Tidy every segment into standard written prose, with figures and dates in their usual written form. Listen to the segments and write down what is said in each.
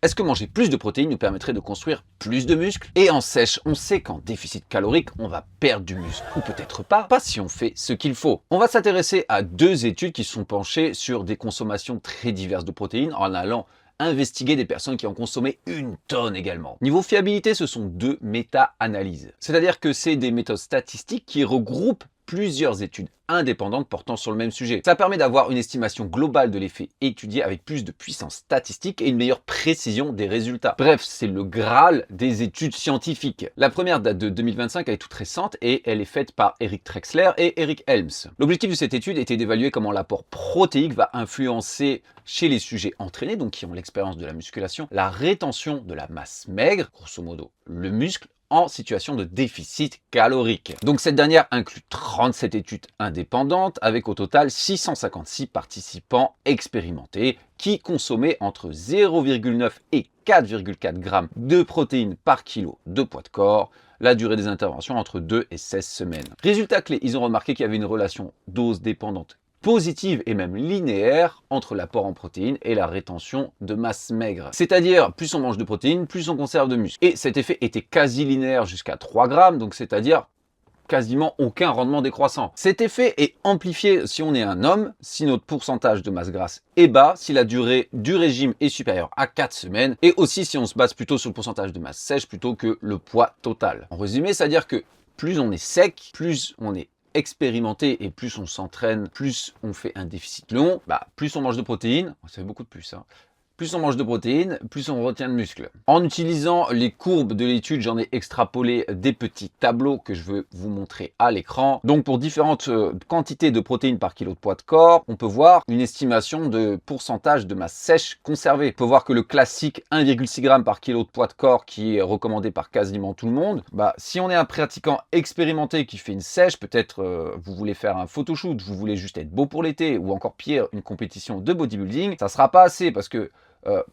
Est-ce que manger plus de protéines nous permettrait de construire plus de muscles? Et en sèche, on sait qu'en déficit calorique, on va perdre du muscle. Ou peut-être pas si on fait ce qu'il faut. On va s'intéresser à deux études qui sont penchées sur des consommations très diverses de protéines en allant investiguer des personnes qui en consommaient une tonne également. Niveau fiabilité, ce sont deux méta-analyses. C'est-à-dire que c'est des méthodes statistiques qui regroupent plusieurs études indépendantes portant sur le même sujet. Ça permet d'avoir une estimation globale de l'effet étudié avec plus de puissance statistique et une meilleure précision des résultats. Bref, c'est le Graal des études scientifiques. La première date de 2025, elle est toute récente et elle est faite par Eric Trexler et Eric Helms. L'objectif de cette étude était d'évaluer comment l'apport protéique va influencer chez les sujets entraînés, donc qui ont l'expérience de la musculation, la rétention de la masse maigre, grosso modo le muscle, en situation de déficit calorique. Donc cette dernière inclut 37 études indépendantes avec au total 656 participants expérimentés qui consommaient entre 0,9 et 4,4 grammes de protéines par kilo de poids de corps, la durée des interventions entre 2 et 16 semaines. Résultat clé, ils ont remarqué qu'il y avait une relation dose dépendante positive et même linéaire entre l'apport en protéines et la rétention de masse maigre. C'est-à-dire, plus on mange de protéines, plus on conserve de muscle. Et cet effet était quasi linéaire jusqu'à 3 grammes, donc c'est-à-dire quasiment aucun rendement décroissant. Cet effet est amplifié si on est un homme, si notre pourcentage de masse grasse est bas, si la durée du régime est supérieure à 4 semaines, et aussi si on se base plutôt sur le pourcentage de masse sèche plutôt que le poids total. En résumé, c'est-à-dire que plus on est sec, plus on est expérimenté et plus on s'entraîne, plus on fait un déficit long, plus on mange de protéines, ça fait beaucoup de plus, hein. Plus on mange de protéines, plus on retient de muscles. En utilisant les courbes de l'étude, j'en ai extrapolé des petits tableaux que je veux vous montrer à l'écran. Donc pour différentes quantités de protéines par kilo de poids de corps, on peut voir une estimation de pourcentage de masse sèche conservée. On peut voir que le classique 1,6 g par kilo de poids de corps qui est recommandé par quasiment tout le monde, si on est un pratiquant expérimenté qui fait une sèche, peut-être vous voulez faire un photoshoot, vous voulez juste être beau pour l'été, ou encore pire, une compétition de bodybuilding, ça sera pas assez parce que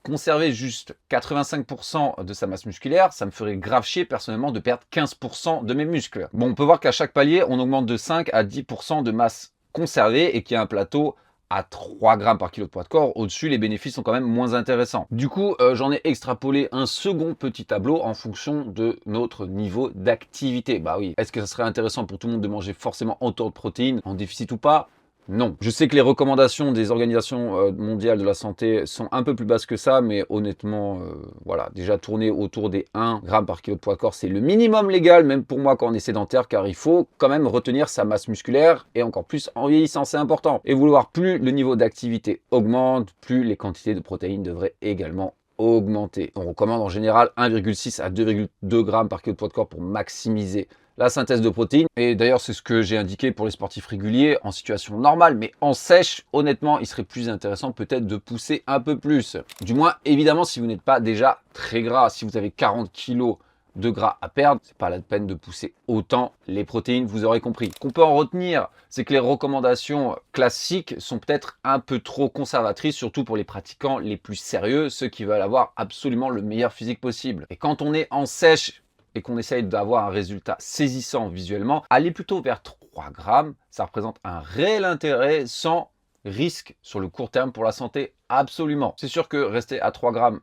conserver juste 85% de sa masse musculaire, ça me ferait grave chier personnellement de perdre 15% de mes muscles. Bon, on peut voir qu'à chaque palier, on augmente de 5 à 10% de masse conservée et qu'il y a un plateau à 3 grammes par kilo de poids de corps. Au-dessus, les bénéfices sont quand même moins intéressants. Du coup, j'en ai extrapolé un second petit tableau en fonction de notre niveau d'activité. Bah oui, est-ce que ça serait intéressant pour tout le monde de manger forcément autant de protéines en déficit ou pas ? Non. Je sais que les recommandations des organisations mondiales de la santé sont un peu plus basses que ça, mais honnêtement, voilà, déjà tourner autour des 1 g par kilo de poids de corps, c'est le minimum légal, même pour moi quand on est sédentaire, car il faut quand même retenir sa masse musculaire, et encore plus en vieillissant, c'est important. Et vouloir plus le niveau d'activité augmente, plus les quantités de protéines devraient également augmenter. On recommande en général 1,6 à 2,2 grammes par kilo de poids de corps pour maximiser la synthèse de protéines. Et d'ailleurs, c'est ce que j'ai indiqué pour les sportifs réguliers en situation normale, mais en sèche, honnêtement, il serait plus intéressant peut-être de pousser un peu plus. Du moins, évidemment, si vous n'êtes pas déjà très gras, si vous avez 40 kg de gras à perdre, c'est pas la peine de pousser autant les protéines, vous aurez compris. Ce qu'on peut en retenir, c'est que les recommandations classiques sont peut-être un peu trop conservatrices, surtout pour les pratiquants les plus sérieux, ceux qui veulent avoir absolument le meilleur physique possible. Et quand on est en sèche et qu'on essaye d'avoir un résultat saisissant visuellement, aller plutôt vers 3 grammes, ça représente un réel intérêt sans risque sur le court terme pour la santé, absolument. C'est sûr que rester à 3 grammes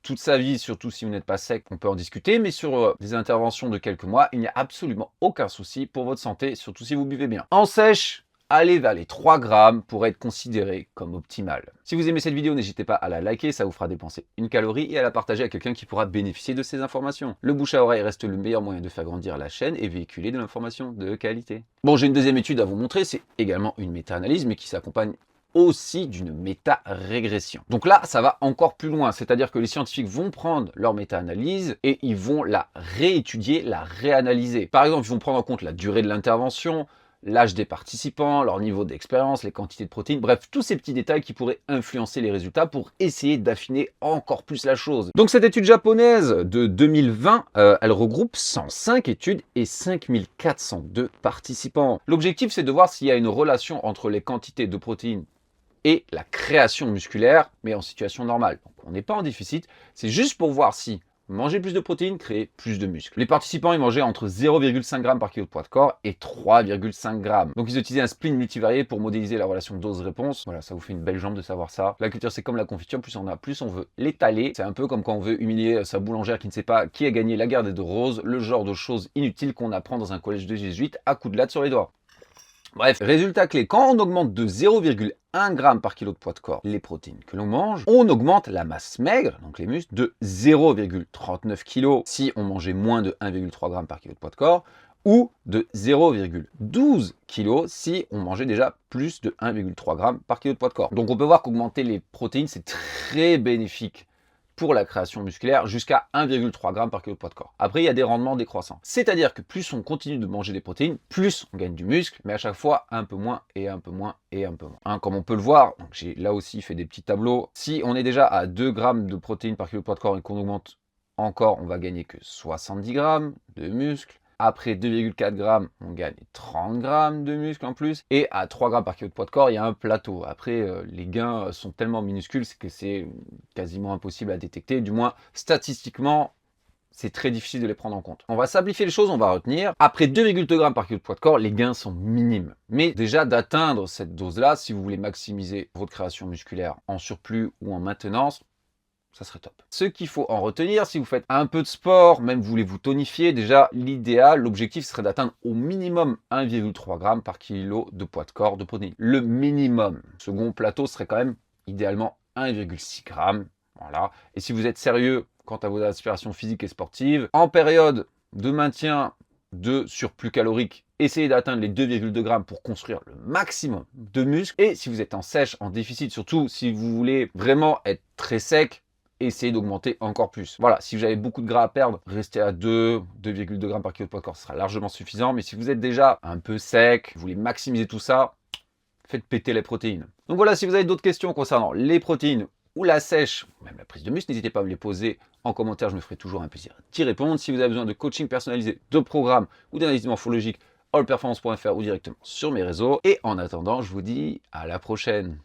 toute sa vie, surtout si vous n'êtes pas sec, on peut en discuter, mais sur des interventions de quelques mois, il n'y a absolument aucun souci pour votre santé, surtout si vous buvez bien. En sèche, allez vers les 3 grammes pour être considéré comme optimal. Si vous aimez cette vidéo, n'hésitez pas à la liker, ça vous fera dépenser une calorie, et à la partager à quelqu'un qui pourra bénéficier de ces informations. Le bouche à oreille reste le meilleur moyen de faire grandir la chaîne et véhiculer de l'information de qualité. Bon, j'ai une deuxième étude à vous montrer, c'est également une méta-analyse, mais qui s'accompagne aussi d'une méta-régression. Donc là, ça va encore plus loin, c'est-à-dire que les scientifiques vont prendre leur méta-analyse et ils vont la réétudier, la réanalyser. Par exemple, ils vont prendre en compte la durée de l'intervention, l'âge des participants, leur niveau d'expérience, les quantités de protéines, bref, tous ces petits détails qui pourraient influencer les résultats pour essayer d'affiner encore plus la chose. Donc cette étude japonaise de 2020, elle regroupe 105 études et 5402 participants. L'objectif, c'est de voir s'il y a une relation entre les quantités de protéines et la création musculaire, mais en situation normale. Donc, on n'est pas en déficit, c'est juste pour voir si manger plus de protéines, créer plus de muscles. Les participants, ils mangeaient entre 0,5 g par kilo de poids de corps et 3,5 g. Donc ils utilisaient un spleen multivarié pour modéliser la relation dose-réponse. Voilà, ça vous fait une belle jambe de savoir ça. La culture, c'est comme la confiture, plus on a, plus on veut l'étaler. C'est un peu comme quand on veut humilier sa boulangère qui ne sait pas qui a gagné la guerre des deux roses, le genre de choses inutiles qu'on apprend dans un collège de jésuites à coups de latte sur les doigts. Bref, résultat clé, quand on augmente de 0,1 g par kilo de poids de corps les protéines que l'on mange, on augmente la masse maigre, donc les muscles, de 0,39 kg si on mangeait moins de 1,3 g par kilo de poids de corps, ou de 0,12 kg si on mangeait déjà plus de 1,3 g par kilo de poids de corps. Donc on peut voir qu'augmenter les protéines, c'est très bénéfique pour la création musculaire jusqu'à 1,3 g par kilo de poids de corps. Après, il y a des rendements décroissants. C'est-à-dire que plus on continue de manger des protéines, plus on gagne du muscle, mais à chaque fois un peu moins et un peu moins et un peu moins. Hein, comme on peut le voir, j'ai là aussi fait des petits tableaux. Si on est déjà à 2 g de protéines par kilo de poids de corps et qu'on augmente encore, on va gagner que 70 g de muscle. Après 2,4 g, on gagne 30 g de muscle en plus. Et à 3 g par kilo de poids de corps, il y a un plateau. Après, les gains sont tellement minuscules que c'est quasiment impossible à détecter. Du moins, statistiquement, c'est très difficile de les prendre en compte. On va simplifier les choses, on va retenir. Après 2,2 g par kilo de poids de corps, les gains sont minimes. Mais déjà, d'atteindre cette dose-là, si vous voulez maximiser votre création musculaire en surplus ou en maintenance, ça serait top. Ce qu'il faut en retenir, si vous faites un peu de sport, même vous voulez vous tonifier, déjà l'idéal, l'objectif serait d'atteindre au minimum 1,3 g par kilo de poids de corps de protéines. Le minimum. Second plateau serait quand même idéalement 1,6 g. Voilà. Et si vous êtes sérieux quant à vos aspirations physiques et sportives, en période de maintien de surplus calorique, essayez d'atteindre les 2,2 g pour construire le maximum de muscles. Et si vous êtes en sèche, en déficit, surtout si vous voulez vraiment être très sec, essayez d'augmenter encore plus. Voilà, si vous avez beaucoup de gras à perdre, restez à 2,2 g par kilo de poids de corps, ce sera largement suffisant. Mais si vous êtes déjà un peu sec, vous voulez maximiser tout ça, faites péter les protéines. Donc voilà, si vous avez d'autres questions concernant les protéines ou la sèche, ou même la prise de muscle, n'hésitez pas à me les poser en commentaire, je me ferai toujours un plaisir d'y répondre. Si vous avez besoin de coaching personnalisé, de programmes ou d'analyse morphologique, allperformance.fr ou directement sur mes réseaux. Et en attendant, je vous dis à la prochaine.